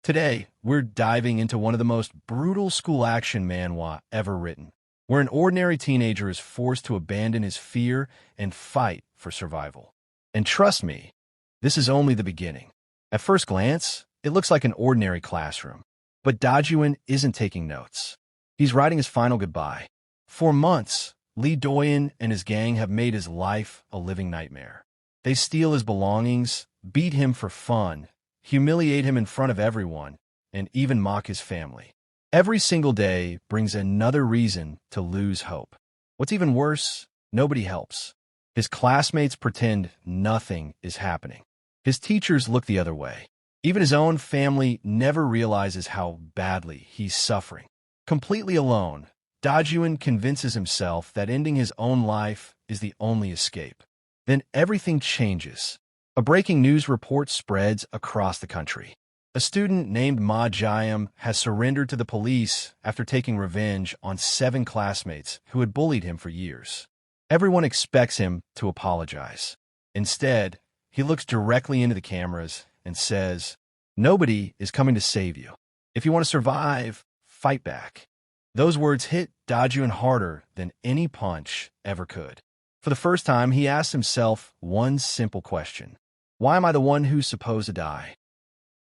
Today, we're diving into one of the most brutal school action manhwa ever written, where an ordinary teenager is forced to abandon his fear and fight for survival. And trust me, this is only the beginning. At first glance, it looks like an ordinary classroom. But Dajun isn't taking notes. He's writing his final goodbye. For months, Lee Doyun and his gang have made his life a living nightmare. They steal his belongings, beat him for fun, humiliate him in front of everyone, and even mock his family. Every single day brings another reason to lose hope. What's even worse, nobody helps. His classmates pretend nothing is happening. His teachers look the other way. Even his own family never realizes how badly he's suffering. Completely alone, Dajun convinces himself that ending his own life is the only escape. Then everything changes. A breaking news report spreads across the country. A student named Ma Jiam has surrendered to the police after taking revenge on 7 classmates who had bullied him for years. Everyone expects him to apologize. Instead, he looks directly into the cameras and says, "Nobody is coming to save you. If you want to survive, fight back." Those words hit Dajun harder than any punch ever could. For the first time, he asks himself one simple question. Why am I the one who's supposed to die?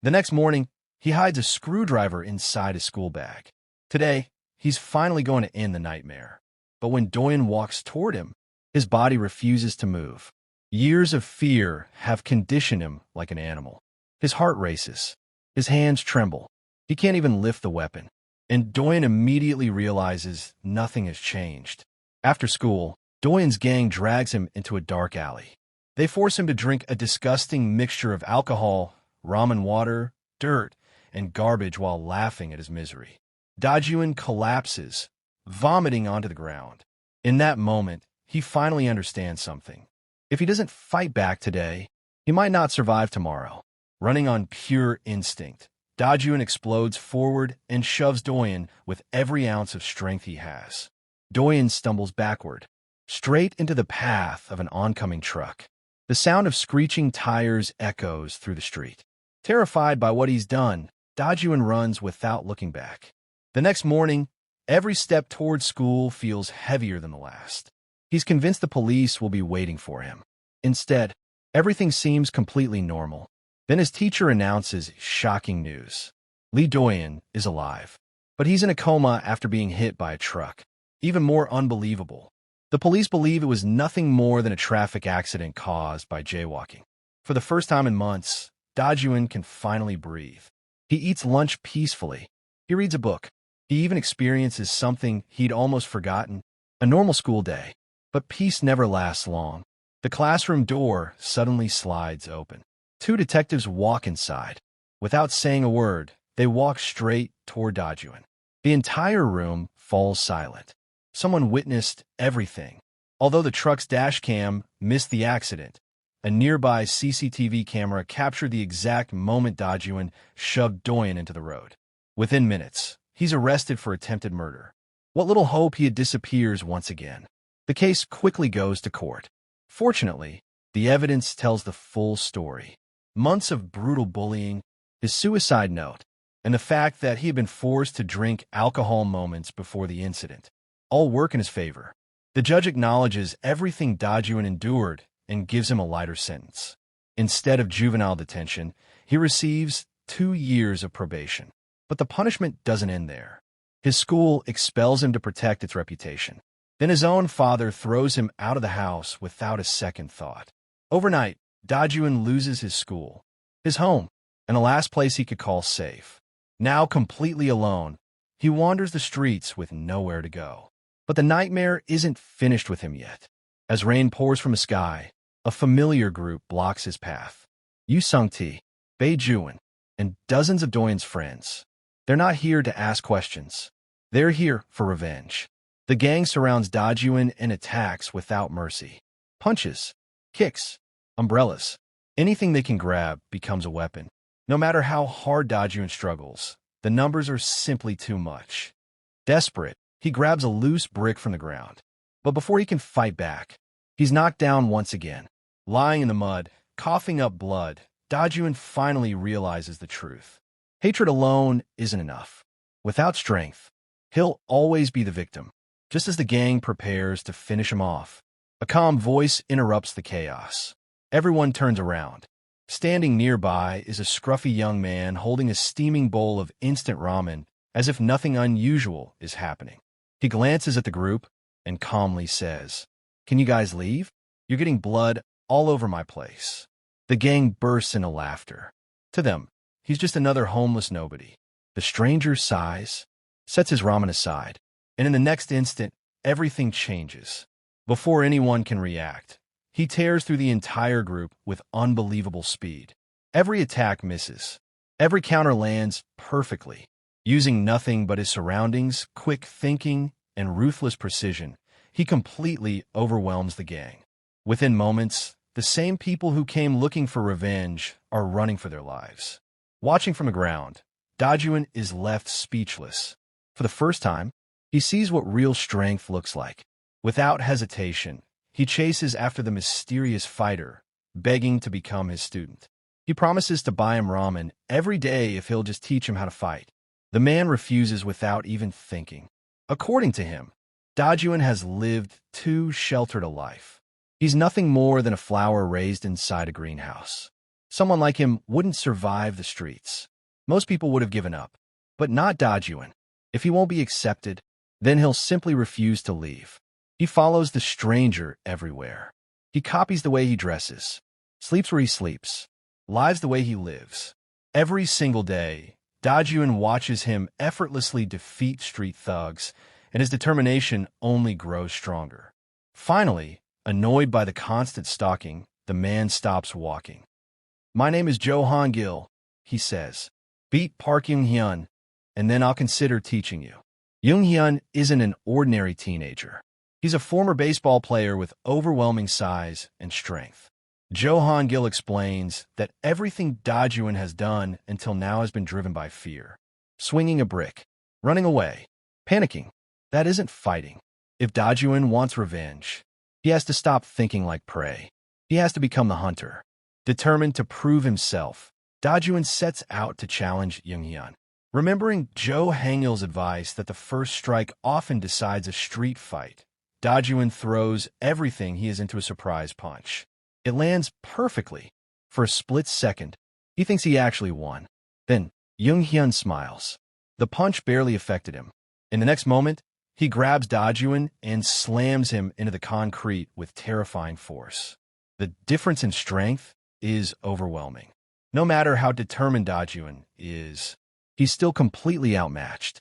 The next morning, he hides a screwdriver inside his school bag. Today, he's finally going to end the nightmare. But when Doyun walks toward him, his body refuses to move. Years of fear have conditioned him like an animal. His heart races. His hands tremble. He can't even lift the weapon. And Doyun immediately realizes nothing has changed. After school, Doyun's gang drags him into a dark alley. They force him to drink a disgusting mixture of alcohol, ramen water, dirt, and garbage while laughing at his misery. Dajun collapses, vomiting onto the ground. In that moment, he finally understands something. If he doesn't fight back today, he might not survive tomorrow. Running on pure instinct, Dajun explodes forward and shoves Doyun with every ounce of strength he has. Doyun stumbles backward, straight into the path of an oncoming truck. The sound of screeching tires echoes through the street. Terrified by what he's done, Dajun runs without looking back. The next morning, every step towards school feels heavier than the last. He's convinced the police will be waiting for him. Instead, everything seems completely normal. Then his teacher announces shocking news. Lee Doyun is alive, but he's in a coma after being hit by a truck. Even more unbelievable, the police believe it was nothing more than a traffic accident caused by jaywalking. For the first time in months, Dajun can finally breathe. He eats lunch peacefully. He reads a book. He even experiences something he'd almost forgotten, a normal school day. But peace never lasts long. The classroom door suddenly slides open. 2 detectives walk inside. Without saying a word, they walk straight toward Dajun. The entire room falls silent. Someone witnessed everything. Although the truck's dash cam missed the accident, a nearby CCTV camera captured the exact moment Dajun shoved Doyun into the road. Within minutes, he's arrested for attempted murder. What little hope he had disappears once again. The case quickly goes to court. Fortunately, the evidence tells the full story. Months of brutal bullying, his suicide note, and the fact that he had been forced to drink alcohol moments before the incident all work in his favor. The judge acknowledges everything Dajun endured and gives him a lighter sentence. Instead of juvenile detention, he receives 2 years of probation. But the punishment doesn't end there. His school expels him to protect its reputation. Then his own father throws him out of the house without a second thought. Overnight, Dajun loses his school, his home, and the last place he could call safe. Now completely alone, he wanders the streets with nowhere to go. But the nightmare isn't finished with him yet. As rain pours from the sky, a familiar group blocks his path. Yu Sung-ti, Bae Juan, and dozens of Doyun's friends. They're not here to ask questions. They're here for revenge. The gang surrounds Dajun and attacks without mercy. Punches, kicks, umbrellas. Anything they can grab becomes a weapon. No matter how hard Dajun struggles, the numbers are simply too much. Desperate, he grabs a loose brick from the ground. But before he can fight back, he's knocked down once again. Lying in the mud, coughing up blood, Dajun finally realizes the truth. Hatred alone isn't enough. Without strength, he'll always be the victim. Just as the gang prepares to finish him off, a calm voice interrupts the chaos. Everyone turns around. Standing nearby is a scruffy young man holding a steaming bowl of instant ramen as if nothing unusual is happening. He glances at the group and calmly says, "Can you guys leave? You're getting blood all over my place." The gang bursts into laughter. To them, he's just another homeless nobody. The stranger sighs, sets his ramen aside, and in the next instant, everything changes. Before anyone can react, he tears through the entire group with unbelievable speed. Every attack misses. Every counter lands perfectly. Using nothing but his surroundings, quick thinking, and ruthless precision, he completely overwhelms the gang. Within moments, the same people who came looking for revenge are running for their lives. Watching from the ground, Dajun is left speechless. For the first time, he sees what real strength looks like. Without hesitation, he chases after the mysterious fighter, begging to become his student. He promises to buy him ramen every day if he'll just teach him how to fight. The man refuses without even thinking. According to him, Dajun has lived too sheltered a life. He's nothing more than a flower raised inside a greenhouse. Someone like him wouldn't survive the streets. Most people would have given up, but not Dajun. If he won't be accepted, then he'll simply refuse to leave. He follows the stranger everywhere. He copies the way he dresses, sleeps where he sleeps, lives the way he lives. Every single day, Dajun watches him effortlessly defeat street thugs, and his determination only grows stronger. Finally, annoyed by the constant stalking, the man stops walking. "My name is Jo Hangil," he says. "Beat Park Young-hyun, and then I'll consider teaching you." Young-hyun isn't an ordinary teenager. He's a former baseball player with overwhelming size and strength. Jo Hangil explains that everything Dajun has done until now has been driven by fear. Swinging a brick, running away, panicking. That isn't fighting. If Dajun wants revenge, he has to stop thinking like prey. He has to become the hunter. Determined to prove himself, Dajun sets out to challenge Young-hyun. Remembering Jo Hangil's advice that the first strike often decides a street fight, Dajun throws everything he is into a surprise punch. It lands perfectly. For a split second, he thinks he actually won. Then, Young-hyun smiles. The punch barely affected him. In the next moment, he grabs Dajun and slams him into the concrete with terrifying force. The difference in strength is overwhelming. No matter how determined Dajun is, he's still completely outmatched.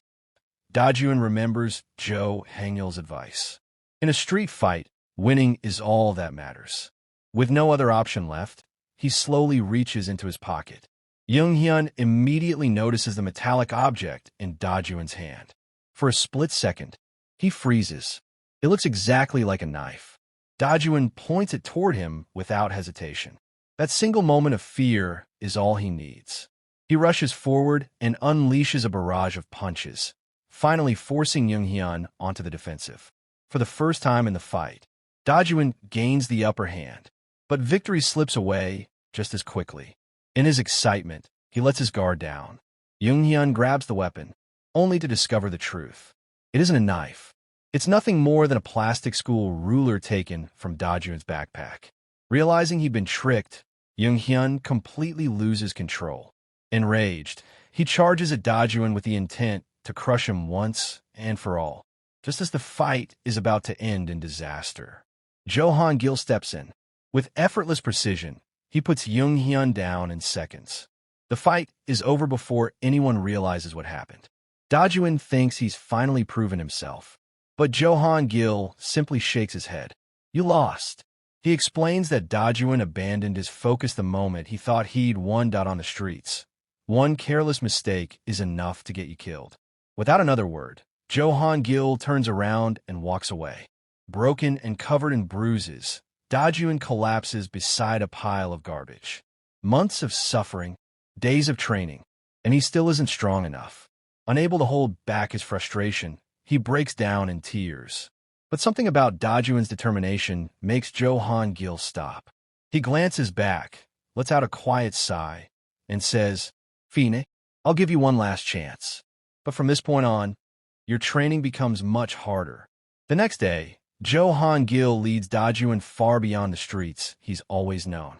Dajun remembers Jo Hangil's advice. In a street fight, winning is all that matters. With no other option left, he slowly reaches into his pocket. Young-hyun immediately notices the metallic object in Dajun's hand. For a split second, he freezes. It looks exactly like a knife. Dajun points it toward him without hesitation. That single moment of fear is all he needs. He rushes forward and unleashes a barrage of punches, finally forcing Young-hyun onto the defensive. For the first time in the fight, Dajun gains the upper hand, but victory slips away just as quickly. In his excitement, he lets his guard down. Young-hyun grabs the weapon, only to discover the truth. It isn't a knife. It's nothing more than a plastic school ruler taken from Dajun's backpack. Realizing he'd been tricked, Young-hyun completely loses control. Enraged, he charges at Dajun with the intent to crush him once and for all, just as the fight is about to end in disaster. Jo Hangil steps in. With effortless precision, he puts Young-hyun down in seconds. The fight is over before anyone realizes what happened. Dajun thinks he's finally proven himself, but Jo Hangil simply shakes his head. "You lost." He explains that Dajun abandoned his focus the moment he thought he'd won out on the streets. One careless mistake is enough to get you killed. Without another word, Jo Hangil turns around and walks away. Broken and covered in bruises, Dajun collapses beside a pile of garbage. Months of suffering, days of training, and he still isn't strong enough. Unable to hold back his frustration, he breaks down in tears. But something about Dajun's determination makes Jo Hangil stop. He glances back, lets out a quiet sigh, and says, "Fine, I'll give you one last chance. But from this point on, your training becomes much harder. The next day, Jo Hangil leads Dajun far beyond the streets he's always known.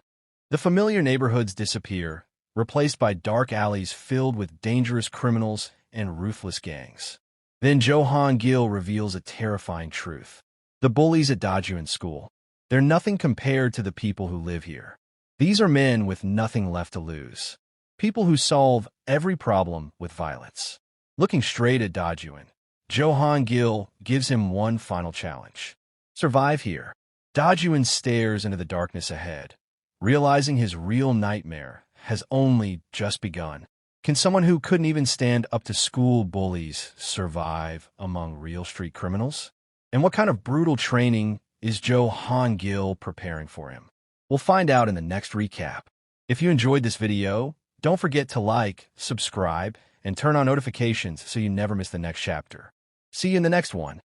The familiar neighborhoods disappear, replaced by dark alleys filled with dangerous criminals and ruthless gangs. Then Jo Hangil reveals a terrifying truth. The bullies at Dajun school, they're nothing compared to the people who live here. These are men with nothing left to lose. People who solve every problem with violence. Looking straight at Dajun, Jo Hangil gives him one final challenge. Survive here. Dajun stares into the darkness ahead, realizing his real nightmare has only just begun. Can someone who couldn't even stand up to school bullies survive among real street criminals? And what kind of brutal training is Jo Hangil preparing for him? We'll find out in the next recap. If you enjoyed this video, don't forget to like, subscribe, and turn on notifications so you never miss the next chapter. See you in the next one.